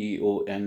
EON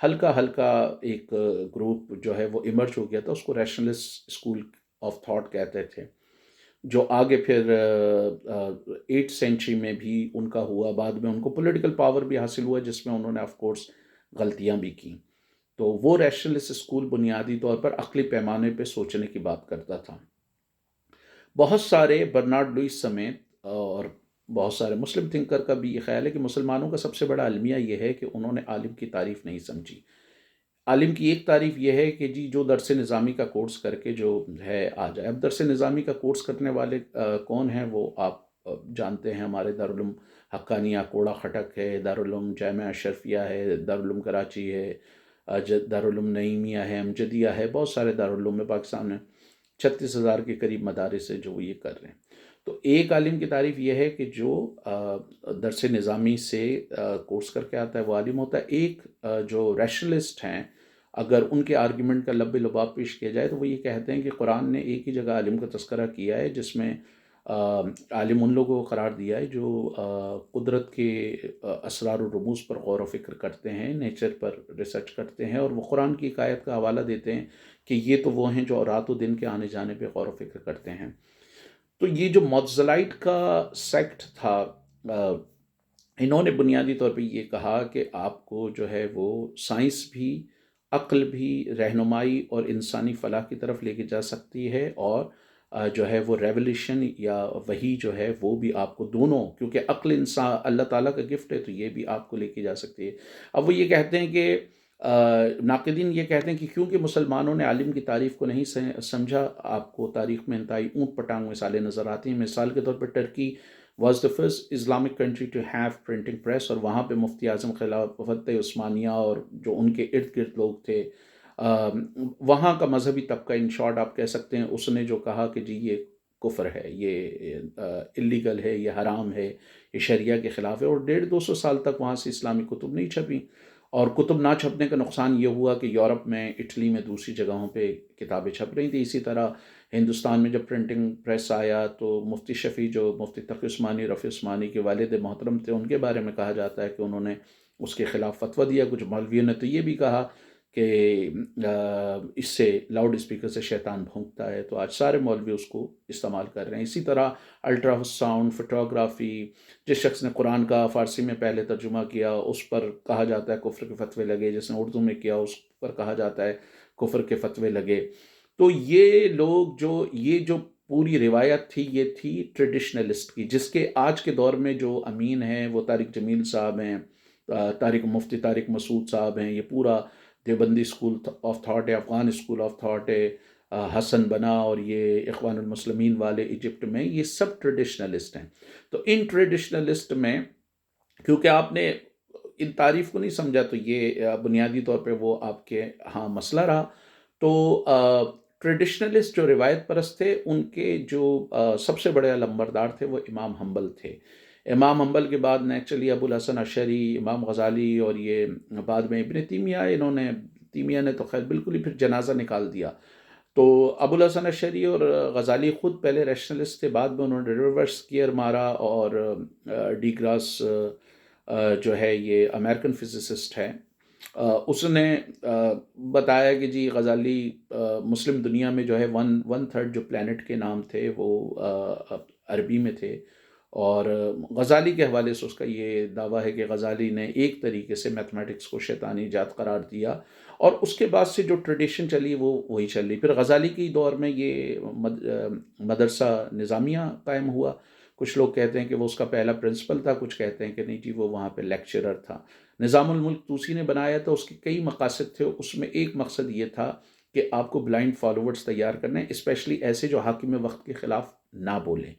ہلکا ہلکا ایک گروپ جو ہے وہ ایمرج ہو گیا تھا، اس کو ریشنلسٹ اسکول آف تھاٹ کہتے تھے، جو آگے پھر 8th سینچری میں بھی ان کا ہوا، بعد میں ان کو پولیٹیکل پاور بھی حاصل ہوا جس میں انہوں نے آف کورس غلطیاں بھی کی. تو وہ ریشنلسٹ اسکول بنیادی طور پر عقلی پیمانے پہ سوچنے کی بات کرتا تھا. بہت سارے برنارڈ لوئس سمیت اور بہت سارے مسلم تھنکر کا بھی یہ خیال ہے کہ مسلمانوں کا سب سے بڑا المیہ یہ ہے کہ انہوں نے عالم کی تعریف نہیں سمجھی. عالم کی ایک تعریف یہ ہے کہ جی جو درس نظامی کا کورس کر کے جو ہے آ جائے. اب درس نظامی کا کورس کرنے والے کون ہیں وہ آپ جانتے ہیں. ہمارے دارالعلوم حقانیہ کوڑا خٹک ہے، دارالعلوم جامعہ اشرفیہ ہے، دارالعلوم کراچی ہے، دارالعلوم نعیمیہ ہے، امجدیہ ہے، بہت سارے دارالعلوم میں پاکستان میں 36,000 کے قریب مدارس ہے جو وہ یہ کر رہے ہیں. تو ایک عالم کی تعریف یہ ہے کہ جو درس نظامی سے کورس کر کے آتا ہے وہ عالم ہوتا ہے. ایک جو ریشنلسٹ ہیں، اگر ان کے آرگیومنٹ کا لب لباب پیش کیا جائے تو وہ یہ کہتے ہیں کہ قرآن نے ایک ہی جگہ عالم کا تذکرہ کیا ہے جس میں عالم ان لوگوں کو قرار دیا ہے جو قدرت کے اسرار و رموز پر غور و فکر کرتے ہیں، نیچر پر ریسرچ کرتے ہیں، اور وہ قرآن کی ایک آیت کا حوالہ دیتے ہیں کہ یہ تو وہ ہیں جو رات و دن کے آنے جانے پہ غور و فکر کرتے ہیں. تو یہ جو معتزلائٹ کا سیکٹ تھا، انہوں نے بنیادی طور پہ یہ کہا کہ آپ کو جو ہے وہ سائنس بھی، عقل بھی رہنمائی اور انسانی فلاح کی طرف لے کے جا سکتی ہے، اور جو ہے وہ ریولیوشن یا وہی جو ہے وہ بھی آپ کو دونوں، کیونکہ عقل انسان اللہ تعالیٰ کا گفٹ ہے تو یہ بھی آپ کو لے کے جا سکتی ہے. اب وہ یہ کہتے ہیں کہ ناقدین یہ کہتے ہیں کہ کیونکہ مسلمانوں نے عالم کی تعریف کو نہیں سمجھا، آپ کو تاریخ میں انتہائی اونٹ پٹانگ مثالیں نظر آتی ہیں. مثال کے طور پر Turkey was the first Islamic country to have printing press, اور وہاں پہ مفتی اعظم خلافت عثمانیہ اور جو ان کے ارد گرد لوگ تھے، وہاں کا مذہبی طبقہ، ان شارٹ آپ کہہ سکتے ہیں، اس نے جو کہا کہ جی یہ کفر ہے، یہ اللیگل ہے، یہ حرام ہے، یہ شریعہ کے خلاف ہے. اور 150-200 سال تک وہاں سے اسلامی کتب نہیں چھپیں. اور کتب نہ چھپنے کا نقصان یہ ہوا کہ یورپ میں، اٹلی میں، دوسری جگہوں پہ کتابیں چھپ رہی تھیں. اسی طرح ہندوستان میں جب پرنٹنگ پریس آیا تو مفتی شفیع، جو مفتی تقی عثمانی رفیع عثمانی کے والد محترم تھے، ان کے بارے میں کہا جاتا ہے کہ انہوں نے اس کے خلاف فتویٰ دیا. کچھ مولویوں نے تو یہ بھی کہا کہ اس سے لاؤڈ اسپیکر سے شیطان بھونکتا ہے، تو آج سارے مولوی اس کو استعمال کر رہے ہیں. اسی طرح الٹرا ساؤنڈ فوٹوگرافی، جس شخص نے قرآن کا فارسی میں پہلے ترجمہ کیا اس پر کہا جاتا ہے کفر کے فتوے لگے، جس نے اردو میں کیا اس پر کہا جاتا ہے کفر کے فتوے لگے. تو یہ لوگ یہ جو پوری روایت تھی، یہ تھی ٹریڈیشنلسٹ کی، جس کے آج کے دور میں جو امین ہیں وہ طارق جمیل صاحب ہیں، مفتی طارق مسعود صاحب ہیں، یہ پورا دیوبندی اسکول آف تھاٹ ہے، افغان اسکول آف تھاٹ ہے، حسن بنا اور یہ اخوان المسلمین والے ایجپٹ میں، یہ سب ٹریڈیشنلسٹ ہیں. تو ان ٹریڈیشنلسٹ میں کیونکہ آپ نے ان تعریف کو نہیں سمجھا تو یہ بنیادی طور پہ وہ آپ کے ہاں مسئلہ رہا. تو ٹریڈیشنلسٹ جو روایت پرست تھے، ان کے جو سب سے بڑے علمبردار تھے وہ امام حنبل تھے. امام حنبل کے بعد نیچرلی ابو الحسن اشعری، امام غزالی، اور یہ بعد میں ابن تیمیہ نے تو خیر بالکل ہی پھر جنازہ نکال دیا. تو ابو الحسن اشعری اور غزالی خود پہلے ریشنلسٹ تھے، بعد میں انہوں نے ریورس گیئر مارا. اور ڈی گراس جو ہے یہ امریکن فزسسٹ ہے، اس نے بتایا کہ جی غزالی مسلم دنیا میں جو ہے 1/3 جو پلانٹ کے نام تھے وہ عربی میں تھے. اور غزالی کے حوالے سے اس کا یہ دعویٰ ہے کہ غزالی نے ایک طریقے سے میتھمیٹکس کو شیطانی ایجاد قرار دیا، اور اس کے بعد سے جو ٹریڈیشن چلی وہ وہی چل رہی. پھر غزالی کی دور میں یہ مدرسہ نظامیہ قائم ہوا. کچھ لوگ کہتے ہیں کہ وہ اس کا پہلا پرنسپل تھا، کچھ کہتے ہیں کہ نہیں جی وہ وہاں پہ لیکچرر تھا. نظام الملک طوسی نے بنایا تھا، اس کے کئی مقاصد تھے. اس میں ایک مقصد یہ تھا کہ آپ کو بلائنڈ فالوورز تیار کرنے، اسپیشلی ایسے جو حاکم وقت کے خلاف نہ بولیں.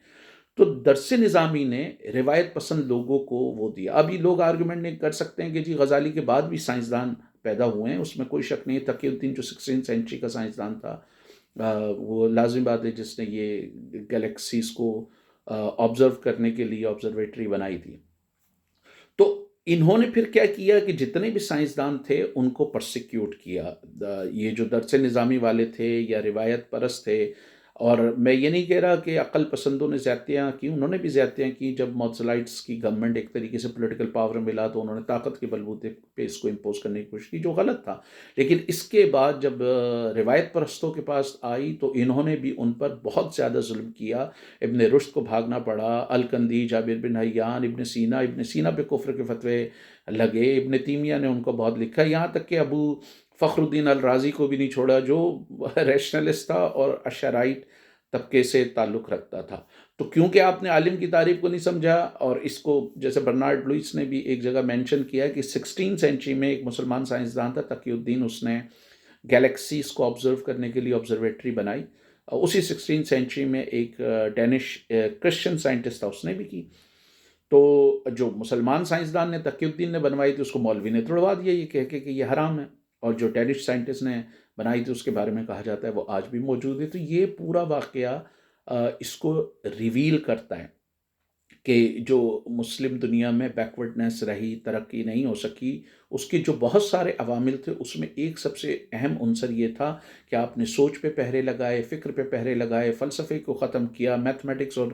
تو درس نظامی نے روایت پسند لوگوں کو وہ دیا. ابھی لوگ آرگومنٹ نہیں کر سکتے ہیں کہ جی غزالی کے بعد بھی سائنسدان پیدا ہوئے ہیں، اس میں کوئی شک نہیں. تقی الدین جو 16th سینچری کا سائنسدان تھا، وہ لازم بات ہے جس نے یہ گلیکسیز کو آبزرو کرنے کے لیے آبزرویٹری بنائی تھی. تو انہوں نے پھر کیا کیا کہ جتنے بھی سائنسدان تھے ان کو پرسیکیوٹ کیا. یہ جو درس نظامی والے تھے یا روایت پرست تھے، اور میں یہ نہیں کہہ رہا کہ عقل پسندوں نے زیادتیاں کی، انہوں نے بھی زیادتیاں کی. جب موتزلائٹس کی گورنمنٹ ایک طریقے سے پولیٹیکل پاور ملا تو انہوں نے طاقت کے بلبوتے پہ اس کو امپوز کرنے کی کوشش کی، جو غلط تھا. لیکن اس کے بعد جب روایت پرستوں کے پاس آئی تو انہوں نے بھی ان پر بہت زیادہ ظلم کیا. ابن رشد کو بھاگنا پڑا، الکندی، جابر بن حیان، ابن سینا پہ کفر کے فتوے لگے. ابن تیمیہ نے ان کو بہت لکھا، یہاں تک کہ ابو فخر الدین الرازی کو بھی نہیں چھوڑا، جو ریشنلسٹ تھا اور اشرائٹ طبقے سے تعلق رکھتا تھا. تو کیونکہ آپ نے عالم کی تعریف کو نہیں سمجھا، اور اس کو جیسے برنارڈ لوئس نے بھی ایک جگہ مینشن کیا کہ 16 سینچری میں ایک مسلمان سائنسدان تھا تقی الدین، اس نے گیلیکسیز کو آبزرو کرنے کے لیے آبزرویٹری بنائی. اسی 16 سینچری میں ایک ڈینش کرسچن سائنٹسٹ تھا، اس نے بھی کی. تو جو مسلمان سائنسدان نے تقی الدین نے بنوائی تھی اس کو مولوی نے توڑوا دیا یہ کہہ کے کہ یہ حرام ہے، اور جو ڈینش سائنٹسٹ نے بنائی تھی اس کے بارے میں کہا جاتا ہے وہ آج بھی موجود ہے. تو یہ پورا واقعہ اس کو ریویل کرتا ہے کہ جو مسلم دنیا میں بیکورڈنیس رہی، ترقی نہیں ہو سکی، اس کے جو بہت سارے عوامل تھے اس میں ایک سب سے اہم عنصر یہ تھا کہ آپ نے سوچ پہ پہرے لگائے، فکر پہ پہرے لگائے، فلسفے کو ختم کیا، میتھمیٹکس اور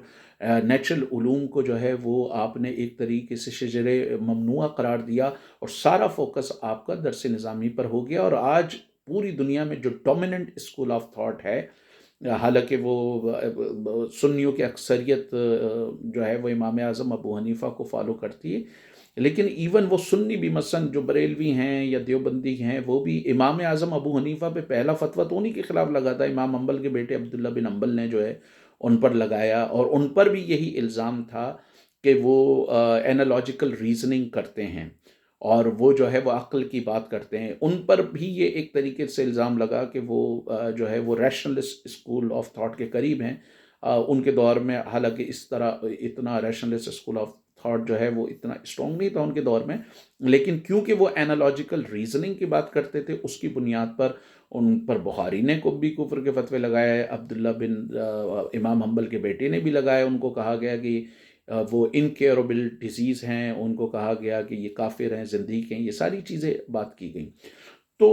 نیچرل علوم کو جو ہے وہ آپ نے ایک طریقے سے شجر ممنوعہ قرار دیا، اور سارا فوکس آپ کا درس نظامی پر ہو گیا. اور آج پوری دنیا میں جو ڈومیننٹ اسکول آف تھاٹ ہے، حالانکہ وہ سنیوں کی اکثریت جو ہے وہ امام اعظم ابو حنیفہ کو فالو کرتی ہے، لیکن ایون وہ سنی بھی مثلاً جو بریلوی ہیں یا دیوبندی ہیں وہ بھی امام اعظم ابو حنیفہ پہ پہلا فتویٰ تو انہی کے خلاف لگا تھا. امام حنبل کے بیٹے عبداللہ بن حنبل نے جو ہے ان پر لگایا، اور ان پر بھی یہی الزام تھا کہ وہ اینالوجیکل ریزننگ کرتے ہیں، اور وہ جو ہے وہ عقل کی بات کرتے ہیں. ان پر بھی یہ ایک طریقے سے الزام لگا کہ وہ جو ہے وہ ریشنلسٹ اسکول آف تھاٹ کے قریب ہیں. ان کے دور میں حالانکہ اس طرح اتنا ریشنلسٹ اسکول آف تھاٹ جو ہے وہ اتنا اسٹرانگ نہیں تھا ان کے دور میں، لیکن کیونکہ وہ اینالوجیکل ریزننگ کی بات کرتے تھے اس کی بنیاد پر ان پر بخاری نے کو بھی کفر کے فتوے لگائے، عبداللہ بن امام حنبل کے بیٹے نے بھی لگائے. ان کو کہا گیا کہ وہ انکیئربل ڈیزیز ہیں، ان کو کہا گیا کہ یہ کافر ہیں، زندیق ہیں، یہ ساری چیزیں بات کی گئیں. تو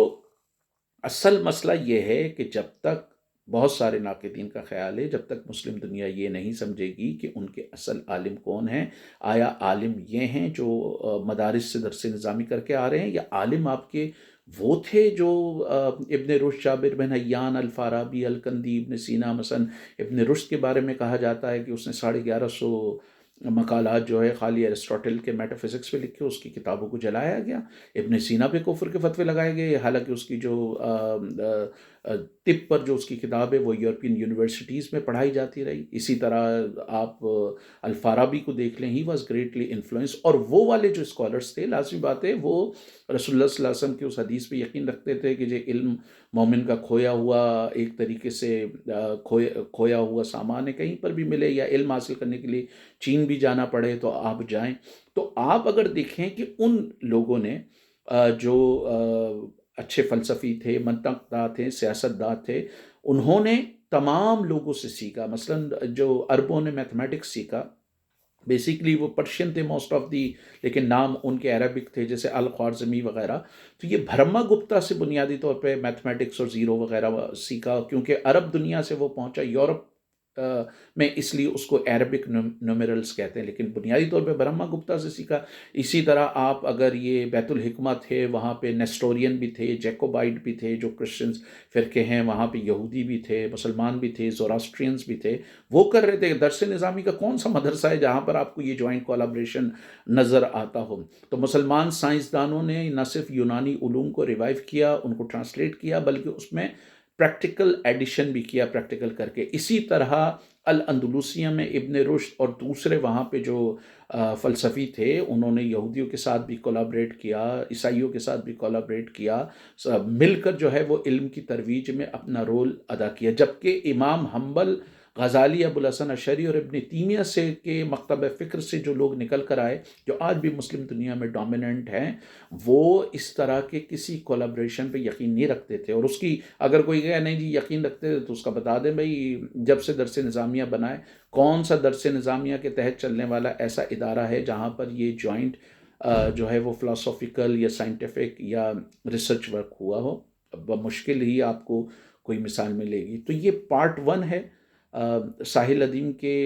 اصل مسئلہ یہ ہے کہ جب تک بہت سارے ناقدین کا خیال ہے جب تک مسلم دنیا یہ نہیں سمجھے گی کہ ان کے اصل عالم کون ہیں، آیا عالم یہ ہیں جو مدارس سے درس نظامی کر کے آ رہے ہیں، یا عالم آپ کے وہ تھے جو ابن رشد، جابر بن حیان، الفارابی، الکندی، ابن سینا. مثلا ابن رشد کے بارے میں کہا جاتا ہے کہ اس نے 1150 مقالات جو ہے خالی ایرسٹوٹل کے میٹا فزکس پہ لکھے، اس کی کتابوں کو جلایا گیا. ابن سینا پہ کفر کے فتوے لگائے گئے، حالانکہ اس کی جو طب پر جو اس کی کتاب ہے وہ یورپین یونیورسٹیز میں پڑھائی جاتی رہی. اسی طرح آپ الفارابی کو دیکھ لیں، ہی واز گریٹلی انفلوئنس. اور وہ والے جو اسکالرس تھے، لازمی بات ہے وہ رسول اللہ صلی اللہ علیہ وسلم کی اس حدیث پہ یقین رکھتے تھے کہ جو علم مومن کا کھویا ہوا ایک طریقے سے کھویا ہوا سامان ہے، کہیں پر بھی ملے یا علم حاصل کرنے کے لیے چین بھی جانا پڑے تو آپ جائیں. تو آپ اگر دیکھیں کہ ان لوگوں نے جو اچھے فلسفی تھے، منطق داں تھے، سیاست داں تھے، انہوں نے تمام لوگوں سے سیکھا. مثلا جو عربوں نے میتھمیٹکس سیکھا، بیسیکلی وہ پرشین تھے موسٹ آف دی، لیکن نام ان کے عربک تھے جیسے الخوارزمی وغیرہ. تو یہ برہما گپتا سے بنیادی طور پہ میتھمیٹکس اور زیرو وغیرہ سیکھا، کیونکہ عرب دنیا سے وہ پہنچا یورپ میں، اس لیے اس کو عربک نومیرلز کہتے ہیں، لیکن بنیادی طور پہ برہما گپتا سے سیکھا. اسی طرح آپ اگر یہ بیت الحکمہ تھے، وہاں پہ نیسٹورین بھی تھے، جیکوبائٹ بھی تھے جو کرسچنز فرقے ہیں، وہاں پہ یہودی بھی تھے، مسلمان بھی تھے، زوراسٹرینز بھی تھے. وہ کر رہے تھے. درس نظامی کا کون سا مدرسہ ہے جہاں پر آپ کو یہ جوائنٹ کولابریشن نظر آتا ہو؟ تو مسلمان سائنسدانوں نے نہ صرف یونانی علوم کو ریوائیو کیا، ان کو ٹرانسلیٹ کیا، بلکہ اس میں پریکٹیکل ایڈیشن بھی کیا پریکٹیکل کر کے. اسی طرح الاندلوسیہ میں ابن رشد اور دوسرے وہاں پہ جو فلسفی تھے انہوں نے یہودیوں کے ساتھ بھی کولابریٹ کیا، عیسائیوں کے ساتھ بھی کولابریٹ کیا، مل کر جو ہے وہ علم کی ترویج میں اپنا رول ادا کیا. جبکہ امام حنبل، غزالی، ابوالحسن اشعری اور ابن تیمیہ سے کے مکتب فکر سے جو لوگ نکل کر آئے، جو آج بھی مسلم دنیا میں ڈومیننٹ ہیں، وہ اس طرح کے کسی کولابریشن پہ یقین نہیں رکھتے تھے. اور اس کی اگر کوئی کہے نہیں جی یقین رکھتے تھے تو اس کا بتا دیں بھائی جب سے درس نظامیہ بنائے کون سا درس نظامیہ کے تحت چلنے والا ایسا ادارہ ہے جہاں پر یہ جوائنٹ جو ہے وہ فلاسافیکل یا سائنٹیفک یا ریسرچ ورک ہوا ہو. بمشکل ہی آپ کو کوئی مثال ملے گی۔ تو یہ پارٹ ون ہے ساحل ادیم کے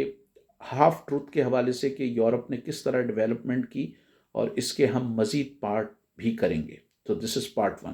ہاف ٹروتھ کے حوالے سے کہ یورپ نے کس طرح ڈیولپمنٹ کی، اور اس کے ہم مزید پارٹ بھی کریں گے۔ تو دس از پارٹ ون۔